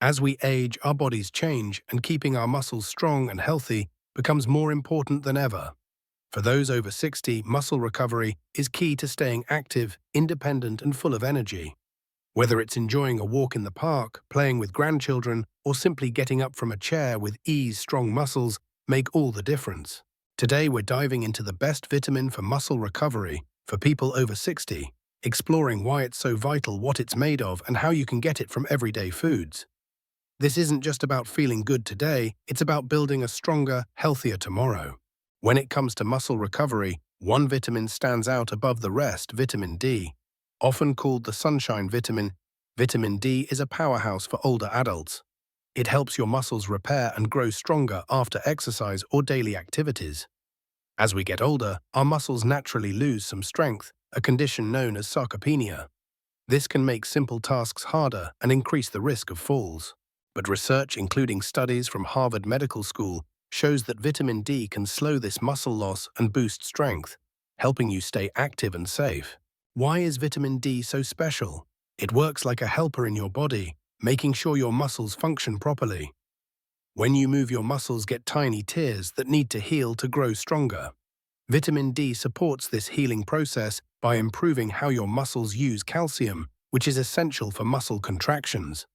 As we age, our bodies change, and keeping our muscles strong and healthy becomes more important than ever. For those over 60, muscle recovery is key to staying active, independent, and full of energy. Whether it's enjoying a walk in the park, playing with grandchildren, or simply getting up from a chair with ease, strong muscles make all the difference. Today, we're diving into the best vitamin for muscle recovery for people over 60, exploring why it's so vital, what it's made of, and how you can get it from everyday foods. This isn't just about feeling good today, it's about building a stronger, healthier tomorrow. When it comes to muscle recovery, one vitamin stands out above the rest: vitamin D. Often called the sunshine vitamin, vitamin D is a powerhouse for older adults. It helps your muscles repair and grow stronger after exercise or daily activities. As we get older, our muscles naturally lose some strength, a condition known as sarcopenia. This can make simple tasks harder and increase the risk of falls. But research, including studies from Harvard Medical School, shows that vitamin D can slow this muscle loss and boost strength, helping you stay active and safe. Why is vitamin D so special? It works like a helper in your body, making sure your muscles function properly. When you move, your muscles get tiny tears that need to heal to grow stronger. Vitamin D supports this healing process by improving how your muscles use calcium, which is essential for muscle contractions.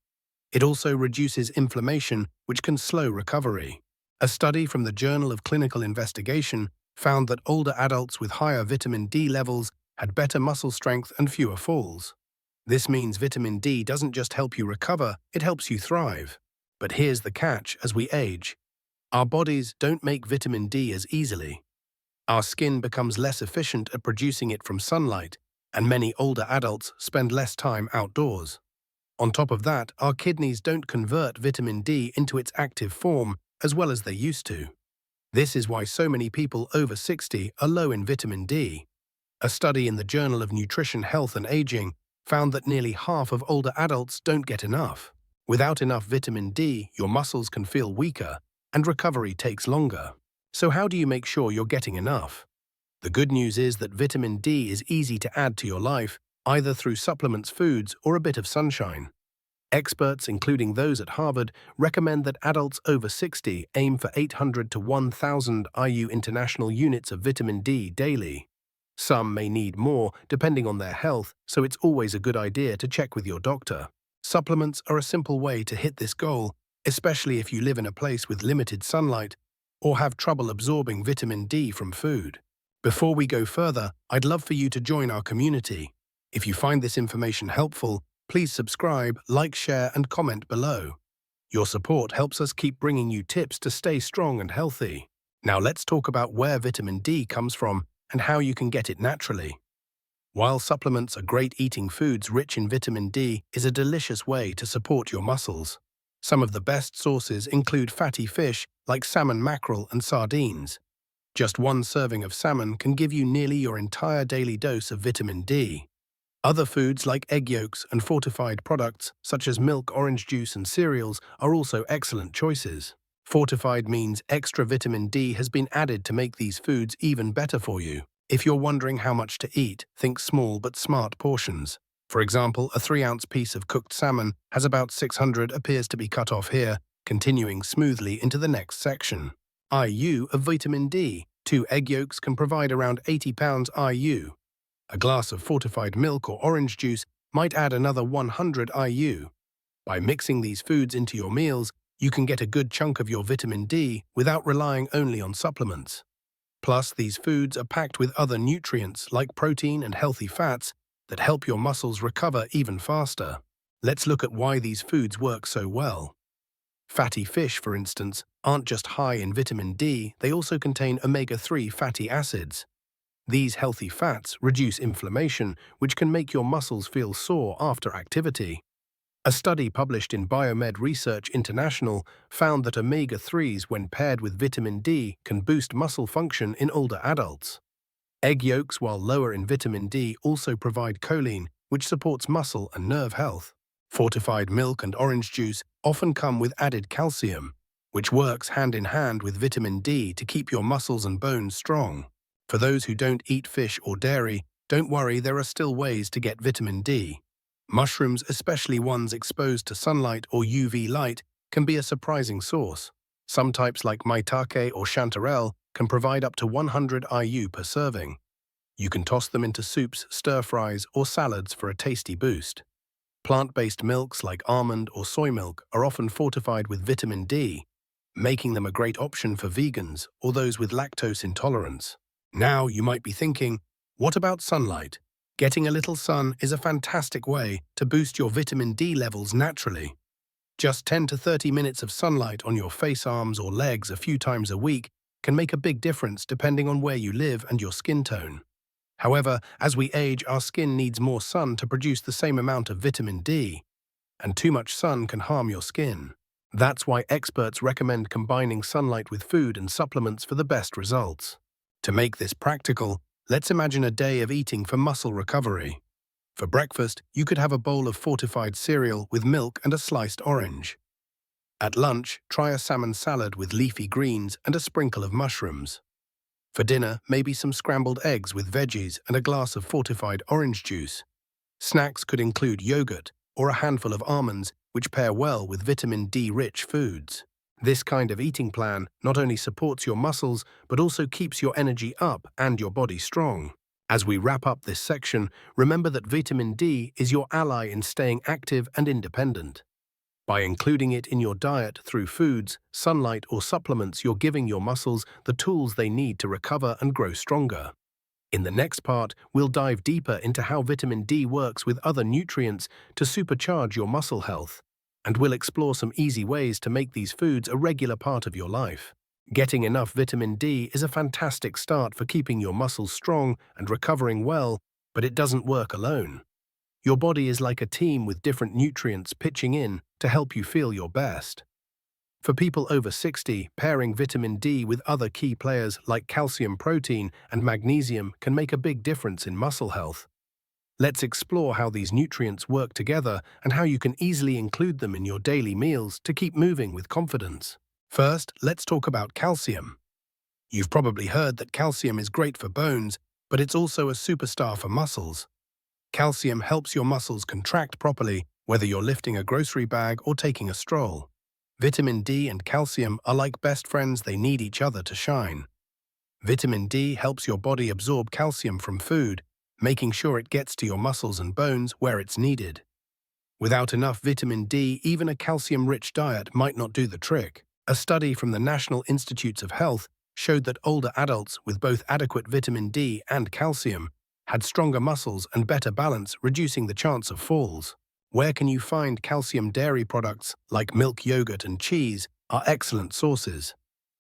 It also reduces inflammation, which can slow recovery. A study from the Journal of Clinical Investigation found that older adults with higher vitamin D levels had better muscle strength and fewer falls. This means vitamin D doesn't just help you recover, it helps you thrive. But here's the catch: as we age, our bodies don't make vitamin D as easily. Our skin becomes less efficient at producing it from sunlight, and many older adults spend less time outdoors. On top of that, our kidneys don't convert vitamin D into its active form as well as they used to. This is why so many people over 60 are low in vitamin D. A study in the Journal of Nutrition, Health and Aging found that nearly half of older adults don't get enough. Without enough vitamin D, your muscles can feel weaker, and recovery takes longer. So how do you make sure you're getting enough? The good news is that vitamin D is easy to add to your life, either through supplements, foods, or a bit of sunshine. Experts, including those at Harvard, recommend that adults over 60 aim for 800 to 1,000 IU international units of vitamin D daily. Some may need more, depending on their health, so it's always a good idea to check with your doctor. Supplements are a simple way to hit this goal, especially if you live in a place with limited sunlight or have trouble absorbing vitamin D from food. Before we go further, I'd love for you to join our community. If you find this information helpful, please subscribe, like, share, and comment below. Your support helps us keep bringing you tips to stay strong and healthy. Now let's talk about where vitamin D comes from and how you can get it naturally. While supplements are great, eating foods rich in vitamin D is a delicious way to support your muscles. Some of the best sources include fatty fish like salmon, mackerel, and sardines. Just one serving of salmon can give you nearly your entire daily dose of vitamin D. Other foods like egg yolks and fortified products such as milk, orange juice, and cereals are also excellent choices. Fortified means extra vitamin D has been added to make these foods even better for you. If you're wondering how much to eat, think small but smart portions. For example, a 3-ounce piece of cooked salmon has about 600 appears to be cut off here, continuing smoothly into the next section. IU of vitamin D. 2 egg yolks can provide around 80 pounds IU. A glass of fortified milk or orange juice might add another 100 IU. By mixing these foods into your meals, you can get a good chunk of your vitamin D without relying only on supplements. Plus, these foods are packed with other nutrients like protein and healthy fats that help your muscles recover even faster. Let's look at why these foods work so well. Fatty fish, for instance, aren't just high in vitamin D, they also contain omega-3 fatty acids. These healthy fats reduce inflammation, which can make your muscles feel sore after activity. A study published in Biomed Research International found that omega-3s, when paired with vitamin D, can boost muscle function in older adults. Egg yolks, while lower in vitamin D, also provide choline, which supports muscle and nerve health. Fortified milk and orange juice often come with added calcium, which works hand in hand with vitamin D to keep your muscles and bones strong. For those who don't eat fish or dairy, don't worry, there are still ways to get vitamin D. Mushrooms, especially ones exposed to sunlight or UV light, can be a surprising source. Some types like maitake or chanterelle can provide up to 100 IU per serving. You can toss them into soups, stir-fries, or salads for a tasty boost. Plant-based milks like almond or soy milk are often fortified with vitamin D, making them a great option for vegans or those with lactose intolerance. Now you might be thinking, what about sunlight? Getting a little sun is a fantastic way to boost your vitamin D levels naturally. Just 10 to 30 minutes of sunlight on your face, arms, or legs a few times a week can make a big difference depending on where you live and your skin tone. However, as we age, our skin needs more sun to produce the same amount of vitamin D, and too much sun can harm your skin. That's why experts recommend combining sunlight with food and supplements for the best results. To make this practical, let's imagine a day of eating for muscle recovery. For breakfast, you could have a bowl of fortified cereal with milk and a sliced orange. At lunch, try a salmon salad with leafy greens and a sprinkle of mushrooms. For dinner, maybe some scrambled eggs with veggies and a glass of fortified orange juice. Snacks could include yogurt or a handful of almonds, which pair well with vitamin D-rich foods. This kind of eating plan not only supports your muscles, but also keeps your energy up and your body strong. As we wrap up this section, remember that vitamin D is your ally in staying active and independent. By including it in your diet through foods, sunlight, or supplements, you're giving your muscles the tools they need to recover and grow stronger. In the next part, we'll dive deeper into how vitamin D works with other nutrients to supercharge your muscle health, and we'll explore some easy ways to make these foods a regular part of your life. Getting enough vitamin D is a fantastic start for keeping your muscles strong and recovering well, but it doesn't work alone. Your body is like a team with different nutrients pitching in to help you feel your best. For people over 60, pairing vitamin D with other key players like calcium, protein, and magnesium can make a big difference in muscle health. Let's explore how these nutrients work together and how you can easily include them in your daily meals to keep moving with confidence. First, let's talk about calcium. You've probably heard that calcium is great for bones, but it's also a superstar for muscles. Calcium helps your muscles contract properly, whether you're lifting a grocery bag or taking a stroll. Vitamin D and calcium are like best friends, they need each other to shine. Vitamin D helps your body absorb calcium from food, making sure it gets to your muscles and bones where it's needed. Without enough vitamin D, even a calcium-rich diet might not do the trick. A study from the National Institutes of Health showed that older adults with both adequate vitamin D and calcium had stronger muscles and better balance, reducing the chance of falls. Where can you find calcium? Dairy products like milk, yogurt, and cheese are excellent sources.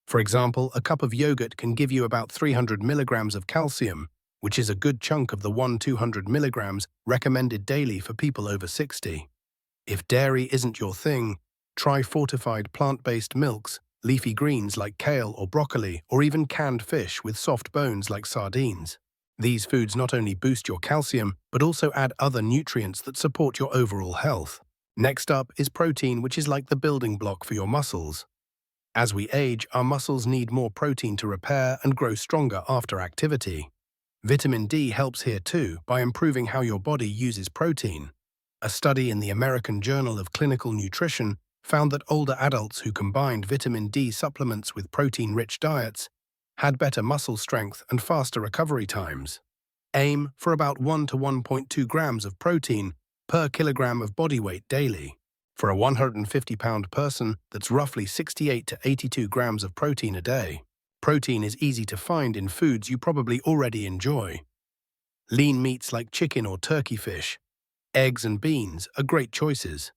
For example, a cup of yogurt can give you about 300 milligrams of calcium, which is a good chunk of the 200 milligrams recommended daily for people over 60. If dairy isn't your thing, try fortified plant-based milks, leafy greens like kale or broccoli, or even canned fish with soft bones like sardines. These foods not only boost your calcium, but also add other nutrients that support your overall health. Next up is protein, which is like the building block for your muscles. As we age, our muscles need more protein to repair and grow stronger after activity. Vitamin D helps here too by improving how your body uses protein. A study in the American Journal of Clinical Nutrition found that older adults who combined vitamin D supplements with protein-rich diets had better muscle strength and faster recovery times. Aim for about 1 to 1.2 grams of protein per kilogram of body weight daily. For a 150-pound person, that's roughly 68 to 82 grams of protein a day. Protein is easy to find in foods you probably already enjoy. Lean meats like chicken or turkey fish, eggs and beans are great choices.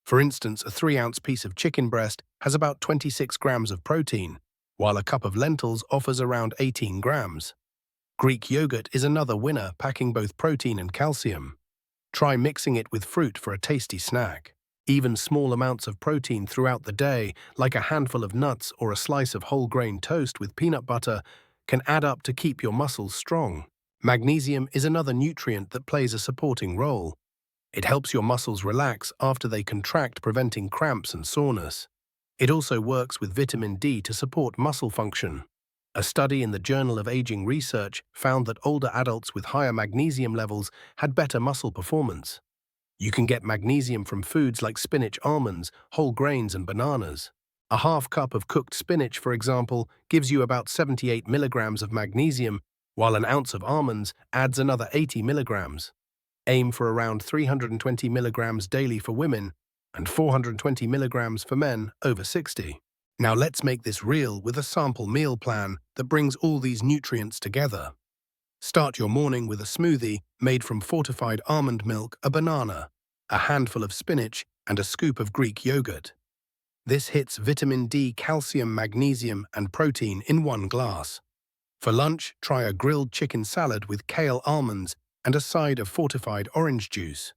For instance, a 3-ounce piece of chicken breast has about 26 grams of protein, while a cup of lentils offers around 18 grams. Greek yogurt is another winner, packing both protein and calcium. Try mixing it with fruit for a tasty snack. Even small amounts of protein throughout the day, like a handful of nuts or a slice of whole grain toast with peanut butter, can add up to keep your muscles strong. Magnesium is another nutrient that plays a supporting role. It helps your muscles relax after they contract, preventing cramps and soreness. It also works with vitamin D to support muscle function. A study in the Journal of Aging Research found that older adults with higher magnesium levels had better muscle performance. You can get magnesium from foods like spinach, almonds, whole grains, and bananas. A half cup of cooked spinach, for example, gives you about 78 milligrams of magnesium, while an ounce of almonds adds another 80 milligrams. Aim for around 320 milligrams daily for women and 420 milligrams for men over 60. Now let's make this real with a sample meal plan that brings all these nutrients together. Start your morning with a smoothie made from fortified almond milk, a banana, a handful of spinach, and a scoop of Greek yogurt. This hits vitamin D, calcium, magnesium, and protein in one glass. For lunch, try a grilled chicken salad with kale, almonds, and a side of fortified orange juice.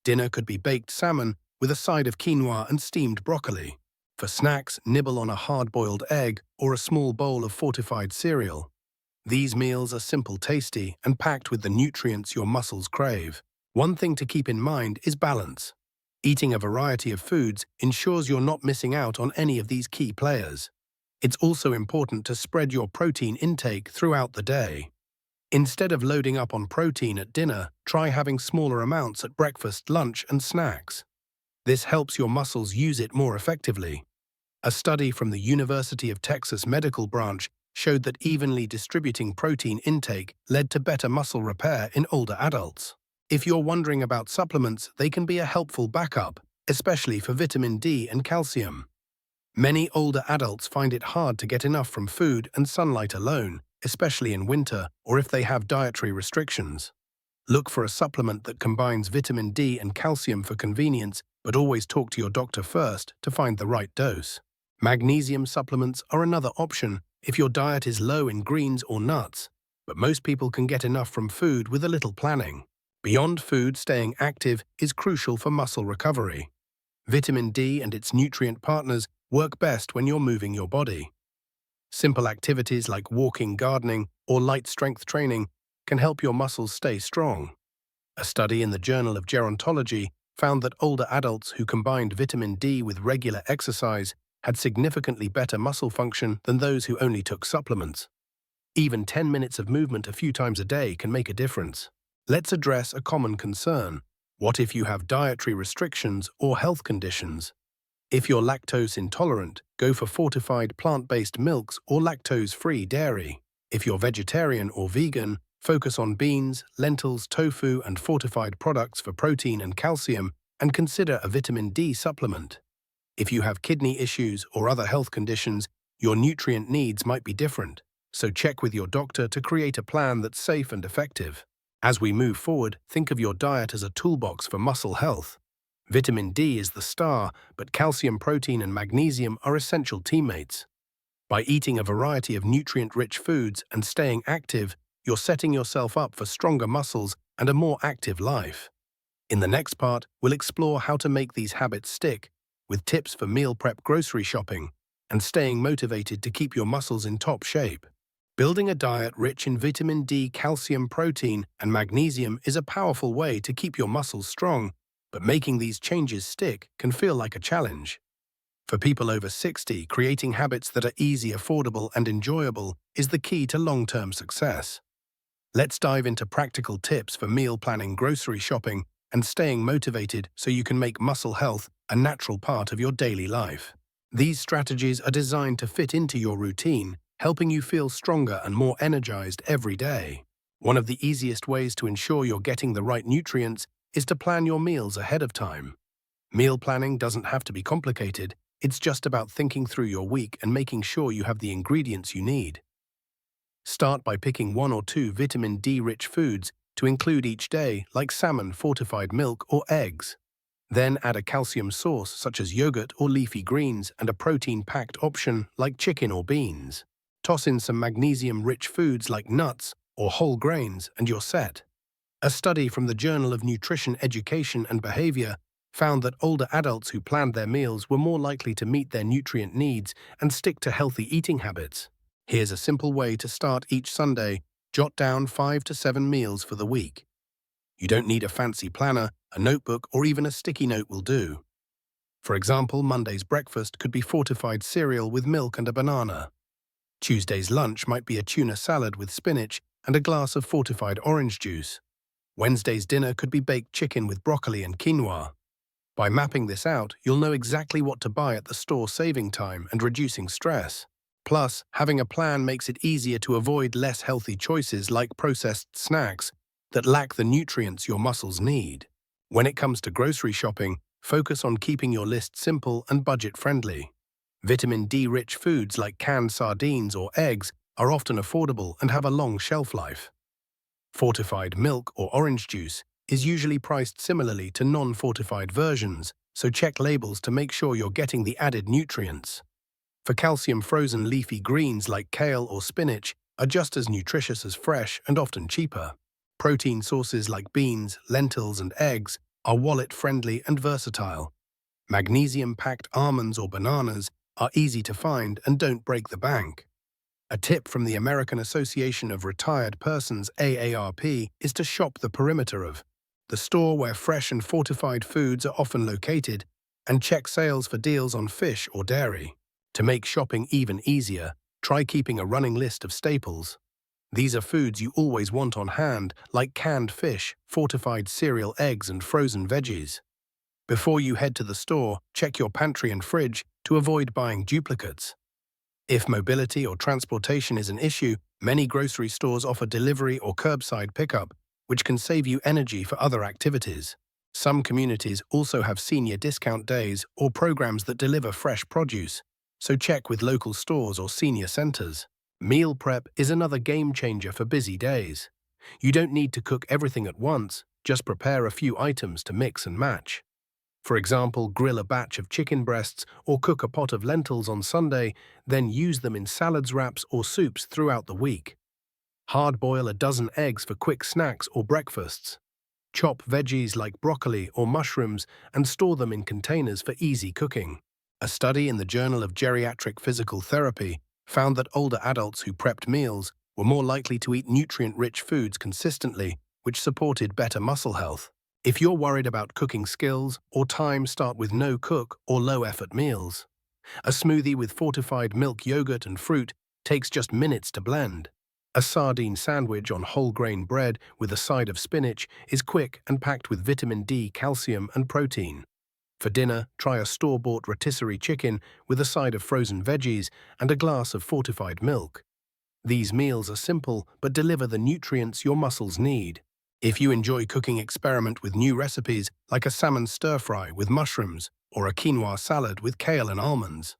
Dinner could be baked salmon with a side of quinoa and steamed broccoli. For snacks, nibble on a hard-boiled egg or a small bowl of fortified cereal. These meals are simple, tasty, and packed with the nutrients your muscles crave. One thing to keep in mind is balance. Eating a variety of foods ensures you're not missing out on any of these key players. It's also important to spread your protein intake throughout the day. Instead of loading up on protein at dinner, try having smaller amounts at breakfast, lunch, and snacks. This helps your muscles use it more effectively. A study from the University of Texas Medical Branch showed that evenly distributing protein intake led to better muscle repair in older adults. If you're wondering about supplements, they can be a helpful backup, especially for vitamin D and calcium. Many older adults find it hard to get enough from food and sunlight alone, especially in winter or if they have dietary restrictions. Look for a supplement that combines vitamin D and calcium for convenience, but always talk to your doctor first to find the right dose. Magnesium supplements are another option if your diet is low in greens or nuts, but most people can get enough from food with a little planning. Beyond food, staying active is crucial for muscle recovery. Vitamin D and its nutrient partners work best when you're moving your body. Simple activities like walking, gardening, or light strength training can help your muscles stay strong. A study in the Journal of Gerontology found that older adults who combined vitamin D with regular exercise had significantly better muscle function than those who only took supplements. Even 10 minutes of movement a few times a day can make a difference. Let's address a common concern. What if you have dietary restrictions or health conditions? If you're lactose intolerant, go for fortified plant-based milks or lactose-free dairy. If you're vegetarian or vegan, focus on beans, lentils, tofu, and fortified products for protein and calcium, and consider a vitamin D supplement. If you have kidney issues or other health conditions, your nutrient needs might be different, so check with your doctor to create a plan that's safe and effective. As we move forward, think of your diet as a toolbox for muscle health. Vitamin D is the star, but calcium, protein, and magnesium are essential teammates. By eating a variety of nutrient-rich foods and staying active, you're setting yourself up for stronger muscles and a more active life. In the next part, we'll explore how to make these habits stick, with tips for meal prep, grocery shopping, and staying motivated to keep your muscles in top shape. Building a diet rich in vitamin D, calcium, protein, and magnesium is a powerful way to keep your muscles strong, but making these changes stick can feel like a challenge. For people over 60, creating habits that are easy, affordable, and enjoyable is the key to long-term success. Let's dive into practical tips for meal planning, grocery shopping, and staying motivated so you can make muscle health a natural part of your daily life. These strategies are designed to fit into your routine, helping you feel stronger and more energized every day. One of the easiest ways to ensure you're getting the right nutrients is to plan your meals ahead of time. Meal planning doesn't have to be complicated, it's just about thinking through your week and making sure you have the ingredients you need. Start by picking 1 or 2 vitamin D-rich foods to include each day, like salmon, fortified milk, or eggs. Then add a calcium source such as yogurt or leafy greens and a protein-packed option like chicken or beans. Toss in some magnesium-rich foods like nuts or whole grains and you're set. A study from the Journal of Nutrition, Education and Behavior found that older adults who planned their meals were more likely to meet their nutrient needs and stick to healthy eating habits. Here's a simple way to start each Sunday. Jot down 5 to 7 meals for the week. You don't need a fancy planner, a notebook, or even a sticky note will do. For example, Monday's breakfast could be fortified cereal with milk and a banana. Tuesday's lunch might be a tuna salad with spinach and a glass of fortified orange juice. Wednesday's dinner could be baked chicken with broccoli and quinoa. By mapping this out, you'll know exactly what to buy at the store, saving time and reducing stress. Plus, having a plan makes it easier to avoid less healthy choices like processed snacks that lack the nutrients your muscles need. When it comes to grocery shopping, focus on keeping your list simple and budget-friendly. Vitamin D-rich foods like canned sardines or eggs are often affordable and have a long shelf life. Fortified milk or orange juice is usually priced similarly to non-fortified versions, so check labels to make sure you're getting the added nutrients. For calcium, frozen leafy greens like kale or spinach are just as nutritious as fresh and often cheaper. Protein sources like beans, lentils, and eggs are wallet-friendly and versatile. Magnesium-packed almonds or bananas are easy to find and don't break the bank. A tip from the American Association of Retired Persons (AARP) is to shop the perimeter of the store where fresh and fortified foods are often located and check sales for deals on fish or dairy. To make shopping even easier, try keeping a running list of staples. These are foods you always want on hand, like canned fish, fortified cereal, eggs, and frozen veggies. Before you head to the store, check your pantry and fridge to avoid buying duplicates. If mobility or transportation is an issue, many grocery stores offer delivery or curbside pickup, which can save you energy for other activities. Some communities also have senior discount days or programs that deliver fresh produce, so check with local stores or senior centers. Meal prep is another game changer for busy days. You don't need to cook everything at once, just prepare a few items to mix and match. For example, grill a batch of chicken breasts or cook a pot of lentils on Sunday, then use them in salads, wraps, or soups throughout the week. Hard-boil a dozen eggs for quick snacks or breakfasts. Chop veggies like broccoli or mushrooms and store them in containers for easy cooking. A study in the Journal of Geriatric Physical Therapy found that older adults who prepped meals were more likely to eat nutrient-rich foods consistently, which supported better muscle health. If you're worried about cooking skills or time, start with no-cook or low-effort meals. A smoothie with fortified milk, yogurt, and fruit takes just minutes to blend. A sardine sandwich on whole-grain bread with a side of spinach is quick and packed with vitamin D, calcium, and protein. For dinner, try a store-bought rotisserie chicken with a side of frozen veggies and a glass of fortified milk. These meals are simple but deliver the nutrients your muscles need. If you enjoy cooking, experiment with new recipes like a salmon stir-fry with mushrooms or a quinoa salad with kale and almonds.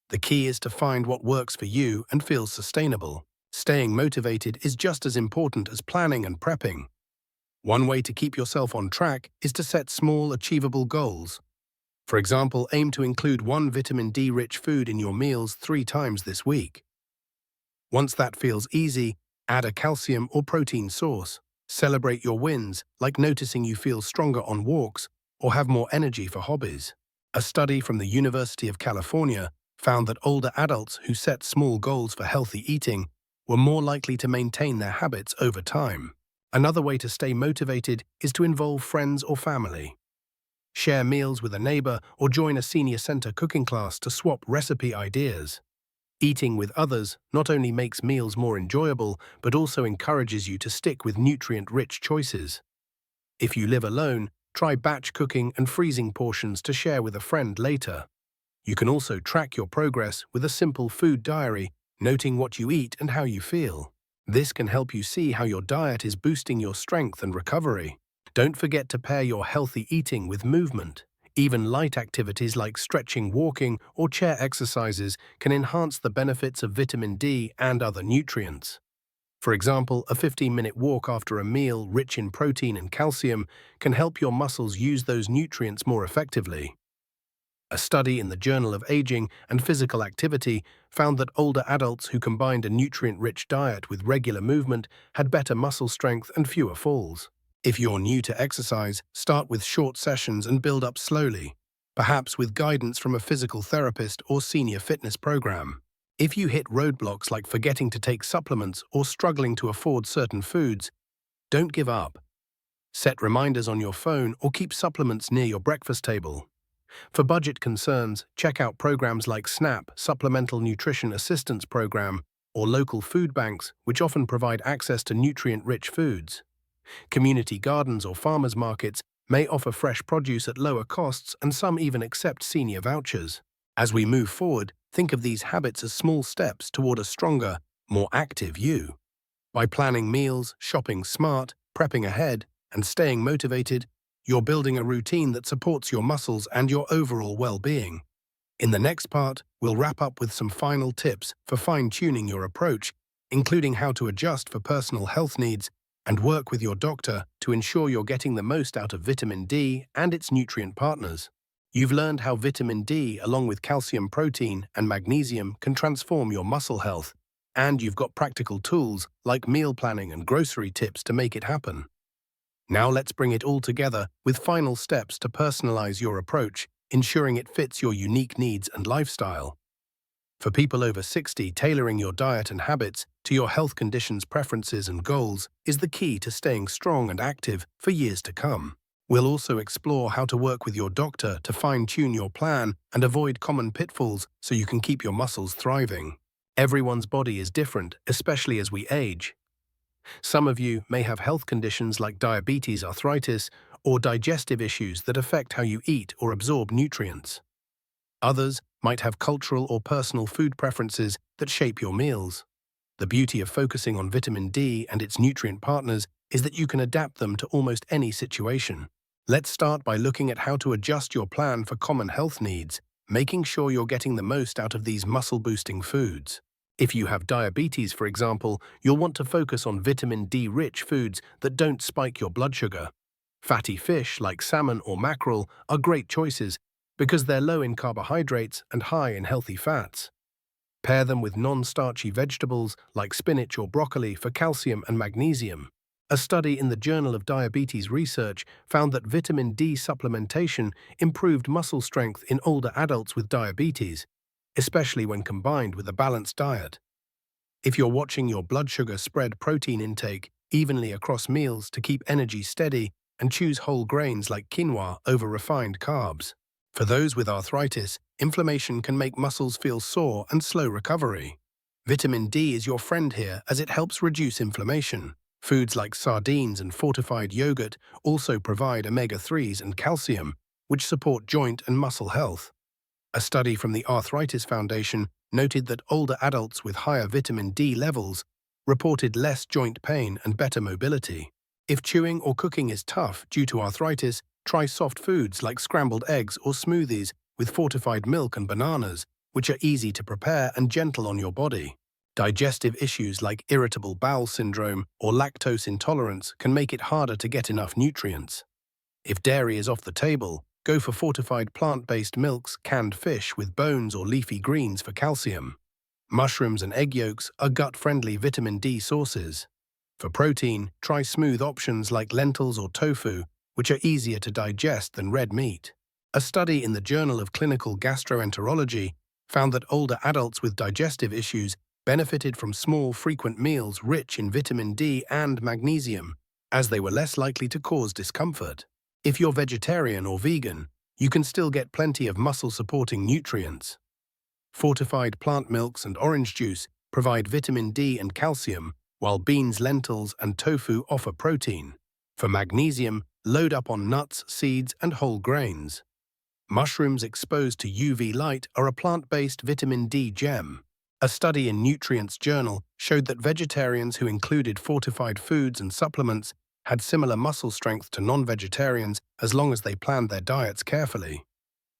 The key is to find what works for you and feels sustainable. Staying motivated is just as important as planning and prepping. One way to keep yourself on track is to set small, achievable goals. For example, aim to include one vitamin D-rich food in your meals 3 times this week. Once that feels easy, add a calcium or protein source. Celebrate your wins, like noticing you feel stronger on walks or have more energy for hobbies. A study from the University of California found that older adults who set small goals for healthy eating were more likely to maintain their habits over time. Another way to stay motivated is to involve friends or family. Share meals with a neighbor or join a senior center cooking class to swap recipe ideas. Eating with others not only makes meals more enjoyable, but also encourages you to stick with nutrient-rich choices. If you live alone, try batch cooking and freezing portions to share with a friend later. You can also track your progress with a simple food diary, noting what you eat and how you feel. This can help you see how your diet is boosting your strength and recovery. Don't forget to pair your healthy eating with movement. Even light activities like stretching, walking, or chair exercises can enhance the benefits of vitamin D and other nutrients. For example, a 15-minute walk after a meal rich in protein and calcium can help your muscles use those nutrients more effectively. A study in the Journal of Aging and Physical Activity found that older adults who combined a nutrient-rich diet with regular movement had better muscle strength and fewer falls. If you're new to exercise, start with short sessions and build up slowly, perhaps with guidance from a physical therapist or senior fitness program. If you hit roadblocks like forgetting to take supplements or struggling to afford certain foods, don't give up. Set reminders on your phone or keep supplements near your breakfast table. For budget concerns, check out programs like SNAP, Supplemental Nutrition Assistance Program, or local food banks, which often provide access to nutrient-rich foods. Community gardens or farmers markets may offer fresh produce at lower costs, and some even accept senior vouchers. As we move forward, think of these habits as small steps toward a stronger, more active you. By planning meals, shopping smart, prepping ahead, and staying motivated, you're building a routine that supports your muscles and your overall well-being. In the next part, we'll wrap up with some final tips for fine-tuning your approach, including how to adjust for personal health needs and work with your doctor to ensure you're getting the most out of vitamin D and its nutrient partners. You've learned how vitamin D, along with calcium, protein, and magnesium, can transform your muscle health, and you've got practical tools like meal planning and grocery tips to make it happen. Now let's bring it all together with final steps to personalize your approach, ensuring it fits your unique needs and lifestyle. For people over 60, tailoring your diet and habits to your health conditions, preferences, and goals is the key to staying strong and active for years to come. We'll also explore how to work with your doctor to fine-tune your plan and avoid common pitfalls so you can keep your muscles thriving. Everyone's body is different, especially as we age. Some of you may have health conditions like diabetes, arthritis, or digestive issues that affect how you eat or absorb nutrients. Others might have cultural or personal food preferences that shape your meals. The beauty of focusing on vitamin D and its nutrient partners is that you can adapt them to almost any situation. Let's start by looking at how to adjust your plan for common health needs, making sure you're getting the most out of these muscle-boosting foods. If you have diabetes, for example, you'll want to focus on vitamin D-rich foods that don't spike your blood sugar. Fatty fish like salmon or mackerel are great choices because they're low in carbohydrates and high in healthy fats. Pair them with non-starchy vegetables like spinach or broccoli for calcium and magnesium. A study in the Journal of Diabetes Research found that vitamin D supplementation improved muscle strength in older adults with diabetes, especially when combined with a balanced diet. If you're watching your blood sugar, spread protein intake evenly across meals to keep energy steady and choose whole grains like quinoa over refined carbs. For those with arthritis, inflammation can make muscles feel sore and slow recovery. Vitamin D is your friend here as it helps reduce inflammation. Foods like sardines and fortified yogurt also provide omega-3s and calcium, which support joint and muscle health. A study from the Arthritis Foundation noted that older adults with higher vitamin D levels reported less joint pain and better mobility. If chewing or cooking is tough due to arthritis, try soft foods like scrambled eggs or smoothies with fortified milk and bananas, which are easy to prepare and gentle on your body. Digestive issues like irritable bowel syndrome or lactose intolerance can make it harder to get enough nutrients. If dairy is off the table, go for fortified plant-based milks, canned fish with bones, or leafy greens for calcium. Mushrooms and egg yolks are gut-friendly vitamin D sources. For protein, try smooth options like lentils or tofu, which are easier to digest than red meat. A study in the Journal of Clinical Gastroenterology found that older adults with digestive issues benefited from small, frequent meals rich in vitamin D and magnesium, as they were less likely to cause discomfort. If you're vegetarian or vegan, you can still get plenty of muscle-supporting nutrients. Fortified plant milks and orange juice provide vitamin D and calcium, while beans, lentils, and tofu offer protein. For magnesium, load up on nuts, seeds, and whole grains. Mushrooms exposed to UV light are a plant-based vitamin D gem. A study in Nutrients Journal showed that vegetarians who included fortified foods and supplements had similar muscle strength to non-vegetarians as long as they planned their diets carefully.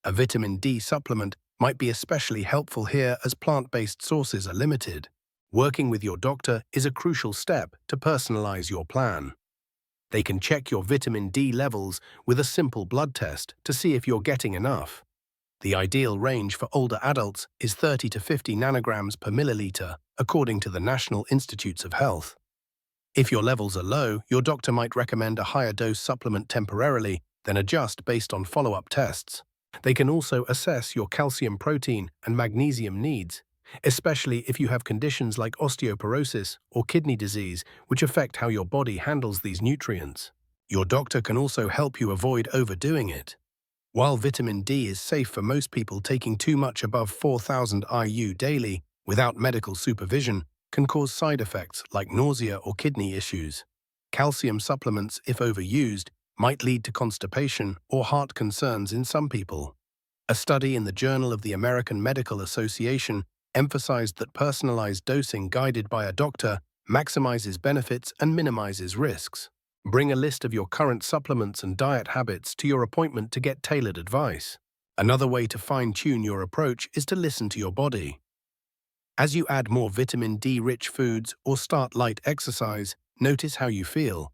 A vitamin D supplement might be especially helpful here as plant-based sources are limited. Working with your doctor is a crucial step to personalize your plan. They can check your vitamin D levels with a simple blood test to see if you're getting enough. The ideal range for older adults is 30 to 50 nanograms per milliliter, according to the National Institutes of Health. If your levels are low, your doctor might recommend a higher dose supplement temporarily, then adjust based on follow-up tests. They can also assess your calcium, protein, and magnesium needs, especially if you have conditions like osteoporosis or kidney disease, which affect how your body handles these nutrients. Your doctor can also help you avoid overdoing it. While vitamin D is safe for most people, taking too much above 4,000 IU daily without medical supervision can cause side effects like nausea or kidney issues. Calcium supplements, if overused, might lead to constipation or heart concerns in some people. A study in the Journal of the American Medical Association emphasized that personalized dosing guided by a doctor maximizes benefits and minimizes risks. Bring a list of your current supplements and diet habits to your appointment to get tailored advice. Another way to fine-tune your approach is to listen to your body. As you add more vitamin D-rich foods or start light exercise, notice how you feel.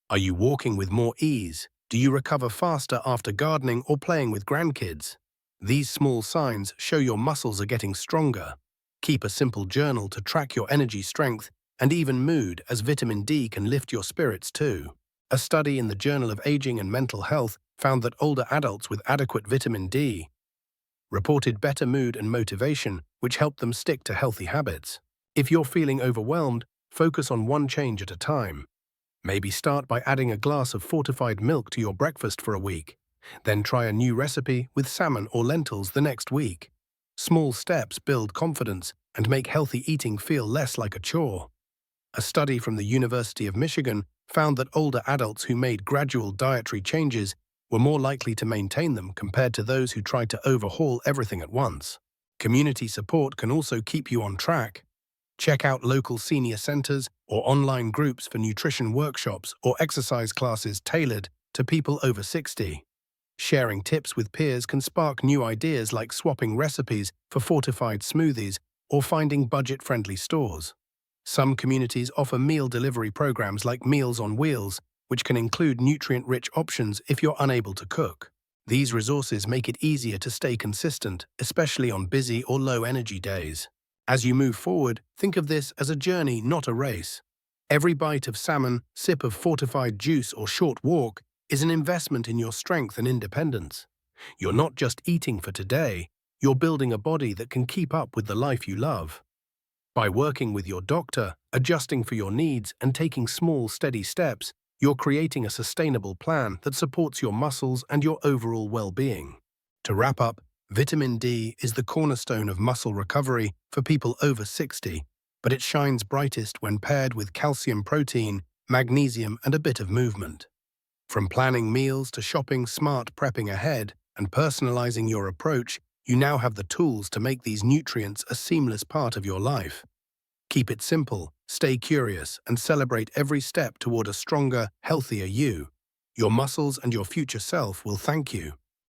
Are you walking with more ease? Do you recover faster after gardening or playing with grandkids? These small signs show your muscles are getting stronger. Keep a simple journal to track your energy, strength, and even mood, as vitamin D can lift your spirits too. A study in the Journal of Aging and Mental Health found that older adults with adequate vitamin D reported better mood and motivation, which helped them stick to healthy habits. If you're feeling overwhelmed, focus on one change at a time. Maybe start by adding a glass of fortified milk to your breakfast for a week. Then try a new recipe with salmon or lentils the next week. Small steps build confidence and make healthy eating feel less like a chore. A study from the University of Michigan found that older adults who made gradual dietary changes were more likely to maintain them compared to those who tried to overhaul everything at once. Community support can also keep you on track. Check out local senior centers or online groups for nutrition workshops or exercise classes tailored to people over 60. Sharing tips with peers can spark new ideas like swapping recipes for fortified smoothies or finding budget-friendly stores. Some communities offer meal delivery programs like Meals on Wheels, which can include nutrient-rich options if you're unable to cook. These resources make it easier to stay consistent, especially on busy or low-energy days. As you move forward, think of this as a journey, not a race. Every bite of salmon, sip of fortified juice, or short walk is an investment in your strength and independence. You're not just eating for today, you're building a body that can keep up with the life you love. By working with your doctor, adjusting for your needs, and taking small, steady steps, you're creating a sustainable plan that supports your muscles and your overall well-being. To wrap up, vitamin D is the cornerstone of muscle recovery for people over 60, but it shines brightest when paired with calcium, protein, magnesium, and a bit of movement. From planning meals to shopping smart, prepping ahead, and personalizing your approach, you now have the tools to make these nutrients a seamless part of your life. Keep it simple, stay curious, and celebrate every step toward a stronger, healthier you. Your muscles and your future self will thank you.